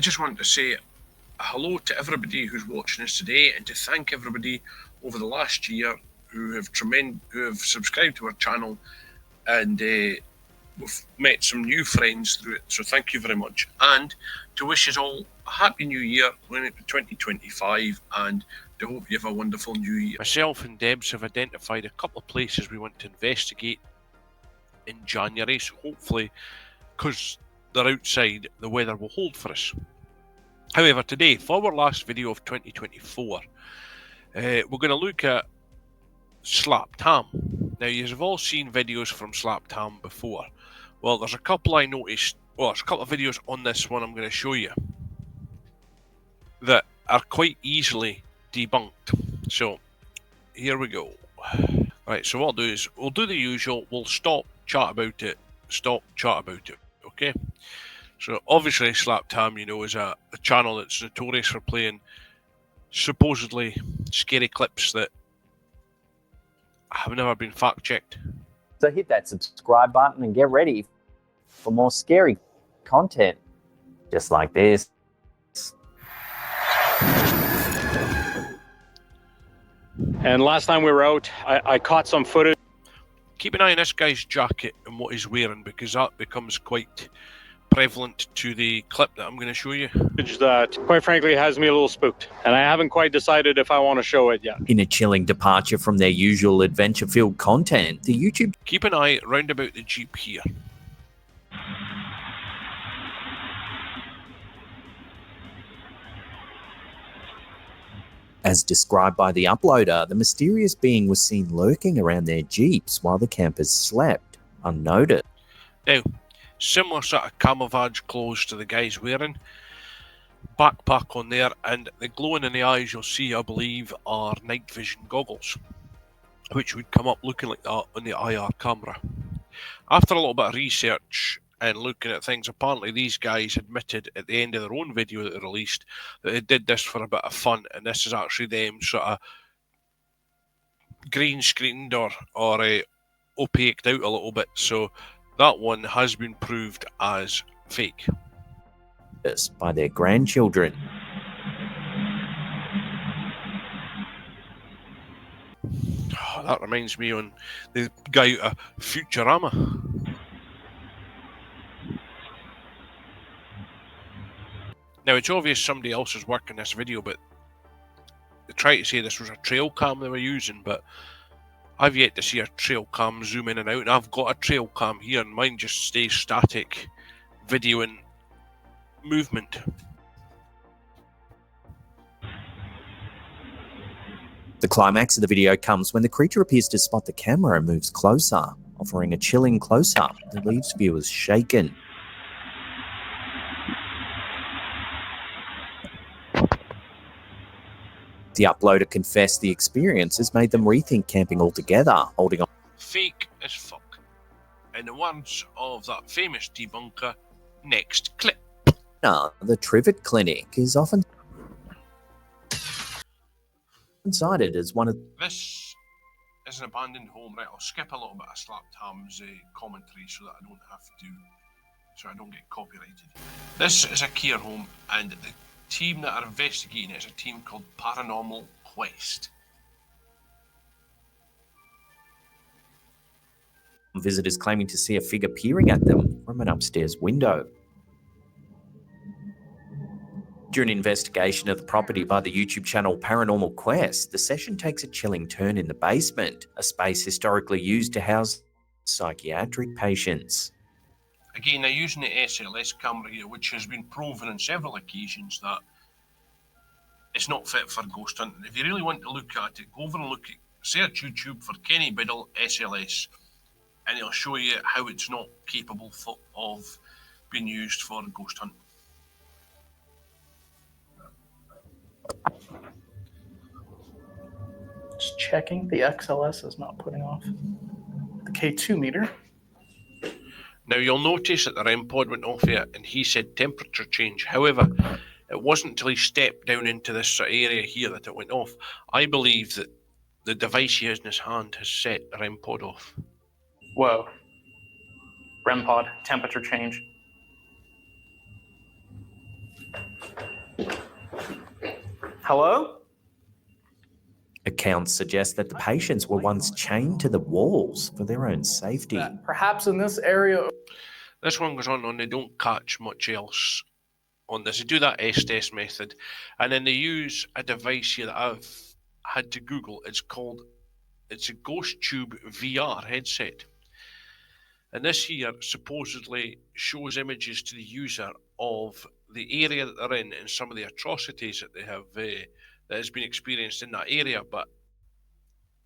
just want to say hello to everybody who's watching us today, and to thank everybody over the last year who have subscribed to our channel, and we've met some new friends through it, so thank you very much. And to wish us all a happy new year going into 2025, and to hope you have a wonderful new year. Myself and Debs have identified a couple of places we want to investigate in January, so hopefully, because they're outside, the weather will hold for us. However, today, for our last video of 2024, we're going to look at Slap Tam. Now, you've all seen videos from Slap Tam before. Well, there's a couple I noticed, well, there's a couple of videos on this one I'm going to show you that are quite easily debunked. So, here we go. Right, so what I'll do is, we'll do the usual, we'll stop, chat about it, okay? So, obviously, Slap Tam, you know, is a channel that's notorious for playing supposedly scary clips that have never been fact-checked. So hit that subscribe button and get ready for more scary content just like this. And last time we were out, I caught some footage. Keep an eye on this guy's jacket and what he's wearing, because that becomes quite prevalent to the clip that I'm going to show you. That, quite frankly, has me a little spooked. And I haven't quite decided if I want to show it yet. In a chilling departure from their usual adventure-filled content, the YouTube... Keep an eye round about the Jeep here. As described by the uploader, the mysterious being was seen lurking around their Jeeps while the campers slept, unnoticed. Now, similar sort of camouflage clothes to the guy's wearing. Backpack on there, and the glowing in the eyes you'll see, I believe, are night vision goggles, which would come up looking like that on the IR camera. After a little bit of research and looking at things, apparently these guys admitted at the end of their own video that they released that they did this for a bit of fun, and this is actually them sort of green screened or opaqued out a little bit, so that one has been proved as fake. By their grandchildren. Oh, that reminds me on the guy out of Futurama. Now, it's obvious somebody else is working this video, but they try to say this was a trail cam they were using, but I've yet to see a trail cam zoom in and out, and I've got a trail cam here, and mine just stays static, videoing movement. The climax of the video comes when the creature appears to spot the camera and moves closer, offering a chilling close-up that leaves viewers shaken. The uploader confessed the experience has made them rethink camping altogether, holding on. Fake as fuck. In the words of that famous debunker, next clip. The Trivet Clinic is often cited as one of... This is an abandoned home. Right, I'll skip a little bit of Slap Tam's commentary so that I don't have to, so I don't get copyrighted. This is a care home, and the team that are investigating it is a team called Paranormal Quest. Visitors claiming to see a figure peering at them from an upstairs window. During an investigation of the property by the YouTube channel Paranormal Quest, the session takes a chilling turn in the basement, a space historically used to house psychiatric patients. Again, they're using the SLS camera here, which has been proven on several occasions that it's not fit for ghost hunting. If you really want to look at it, go over and look at, search YouTube for Kenny Biddle SLS, and it'll show you how it's not capable of being used for ghost hunting. Just checking, the XLS is not putting off the K2 meter. Now you'll notice that the REM pod went off here, and he said temperature change. However, it wasn't until he stepped down into this sort of area here that it went off. I believe that the device he has in his hand has set the REM pod off. Whoa. REM pod, temperature change. Hello? Accounts suggest that the patients were once chained to the walls for their own safety. Perhaps in this area. This one goes on and they don't catch much else on this. They do that S-test method, and then they use a device here that I've had to Google. It's a Ghost Tube VR headset. And this here supposedly shows images to the user of the area that they're in and some of the atrocities that they have that has been experienced in that area. But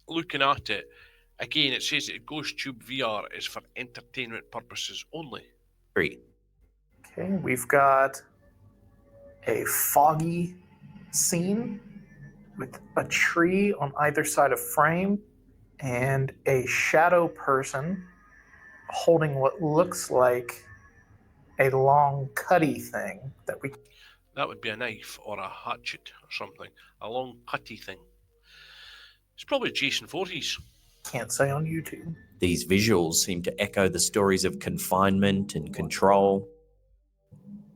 looking at it, again, it says that Ghost Tube VR is for entertainment purposes only. Okay, we've got a foggy scene with a tree on either side of frame and a shadow person holding what looks like a long cutty thing That would be a knife or a hatchet or something. A long putty thing. It's probably Jason Voorhees. can't say on YouTube. These visuals seem to echo the stories of confinement and control.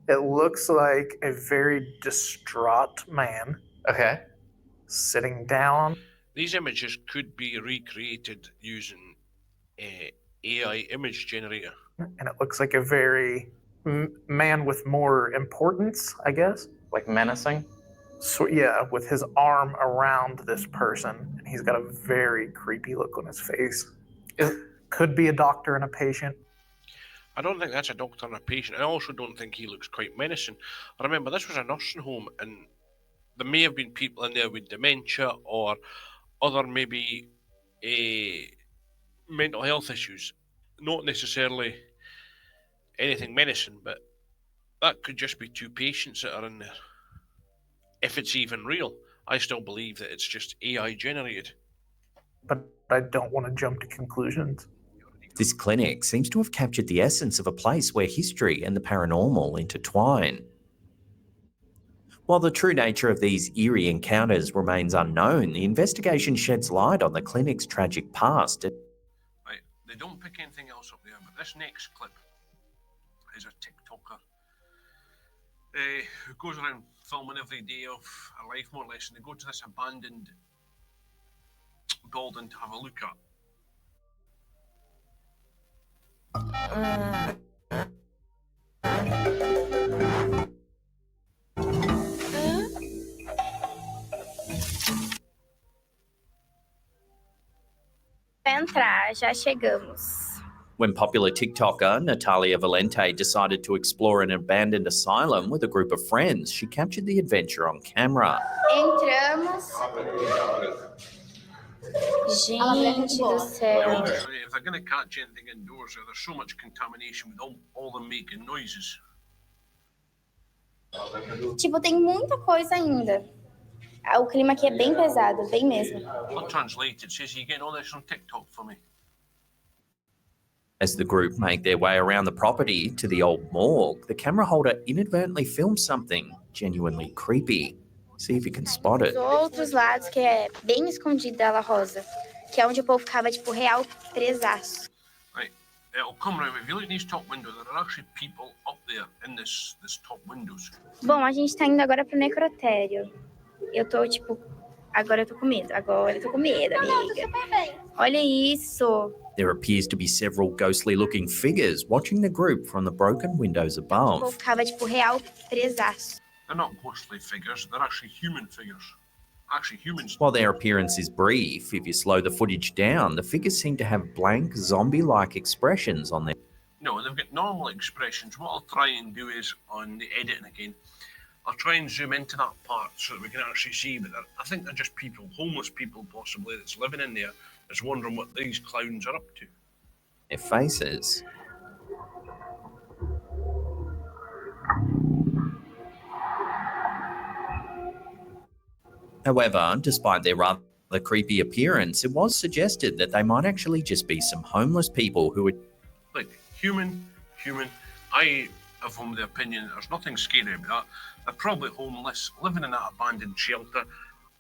It looks like a very distraught man. Okay. Sitting down. These images could be recreated using a AI image generator. And it looks like a very man with more importance, I guess. Like menacing? So yeah, with his arm around this person, and he's got a very creepy look on his face. It could be a doctor and a patient. I don't think that's a doctor and a patient. I also don't think he looks quite menacing. Remember, this was a nursing home, and there may have been people in there with dementia or other maybe mental health issues. Not necessarily anything menacing, but that could just be two patients that are in there. If it's even real, I still believe that it's just AI generated. But I don't want to jump to conclusions. This clinic seems to have captured the essence of a place where history and the paranormal intertwine. While the true nature of these eerie encounters remains unknown, the investigation sheds light on the clinic's tragic past. Right, they don't pick anything else up there, but this next clip is a TikToker who goes around filming every day of her life, more or less, and they go to this abandoned building to have a look at. Entrar, já chegamos. When popular TikToker Natalia Valente decided to explore an abandoned asylum with a group of friends, she captured the adventure on camera. Entramos. Gente do céu. Obviously, if they're going to catch anything indoors, there's so much contamination with all them making noises. Tipo, tem muita coisa ainda. O clima aqui é bem pesado, bem mesmo. Untranslated says, you getting all this on TikTok for me? As the group make their way around the property to the old morgue, the camera holder inadvertently films something genuinely creepy. See if you can spot it. Os outros lados, que é bem escondido da La Rosa, que é onde o povo ficava, tipo, real presaço. Right, it'll come round. If you look at these top windows, there are actually people up there in this top windows. Bom, a gente tá indo agora pro necrotério. Eu tô, tipo, agora eu tô com medo. Agora eu tô com medo, amiga. Olha isso. There appears to be several ghostly-looking figures watching the group from the broken windows O povo above. ficava, tipo, real presaço. They're not ghostly figures, they're actually human figures. Actually, humans. While their appearance is brief, if you slow the footage down, the figures seem to have blank, zombie-like expressions on their No, they've got normal expressions. What I'll try and do is, on the editing again, I'll try and zoom into that part so that we can actually see, but I think they're just people, homeless people possibly, that's living in there, that's wondering what these clowns are up to. faces. However, despite their rather creepy appearance, it was suggested that they might actually just be some homeless people who would Like, human. I have formed the opinion there's nothing scary about that. They're probably homeless, living in that abandoned shelter,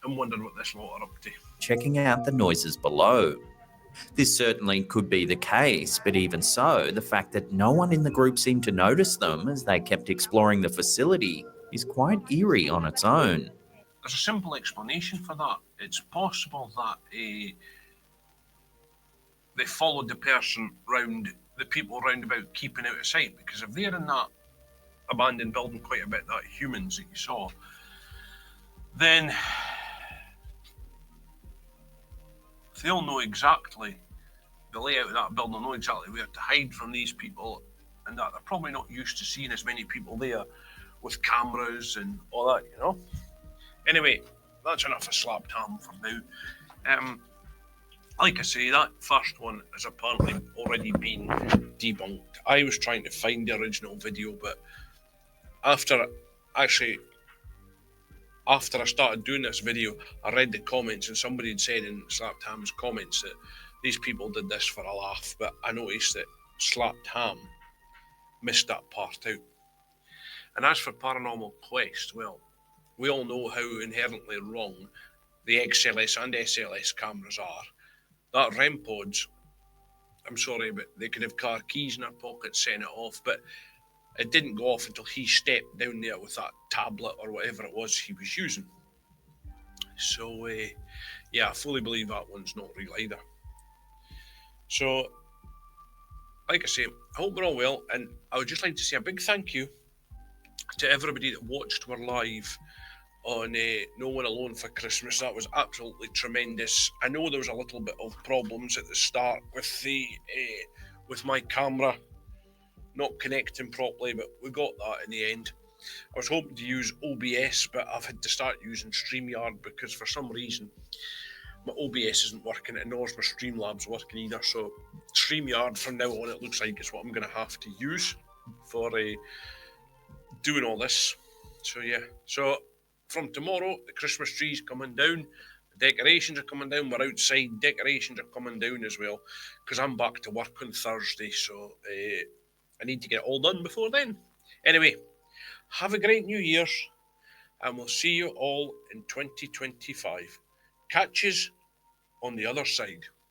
and wondering what this lot are up to. checking out the noises below. This certainly could be the case, but even so, the fact that no one in the group seemed to notice them as they kept exploring the facility is quite eerie on its own. there's a simple explanation for that. It's possible that they followed the person round, the people round about, keeping out of sight, because if they're in that abandoned building quite a bit, that humans that you saw, then they'll know exactly the layout of that building, they'll know exactly where to hide from these people, and that they're probably not used to seeing as many people there with cameras and all that, you know. Anyway, that's enough of Slapped Ham for now. Like I say, that first one has apparently already been debunked. I was trying to find the original video, but after I started doing this video, I read the comments, and somebody had said in Slapped Ham's comments that these people did this for a laugh, but I noticed that Slapped Ham missed that part out. And as for Paranormal Quest, well, we all know how inherently wrong the XLS and SLS cameras are. That REM pods, I'm sorry, but they could have car keys in their pockets setting it off, but it didn't go off until he stepped down there with that tablet or whatever it was he was using. So, yeah, I fully believe that one's not real either. So, like I say, I hope we're all well, and I would just like to say a big thank you to everybody that watched our live on No One Alone for Christmas. That was absolutely tremendous. I know there was a little bit of problems at the start with the with my camera not connecting properly, but we got that in the end. I was hoping to use OBS, but I've had to start using StreamYard because for some reason my OBS isn't working, and nor is my Streamlabs working either. So StreamYard from now on, it looks like it's what I'm going to have to use for doing all this. So yeah, so from tomorrow, the Christmas tree's coming down, the decorations are coming down, we're outside, decorations are coming down as well, because I'm back to work on Thursday, so I need to get it all done before then. Anyway, have a great New Year's, and we'll see you all in 2025. Catch us on the other side.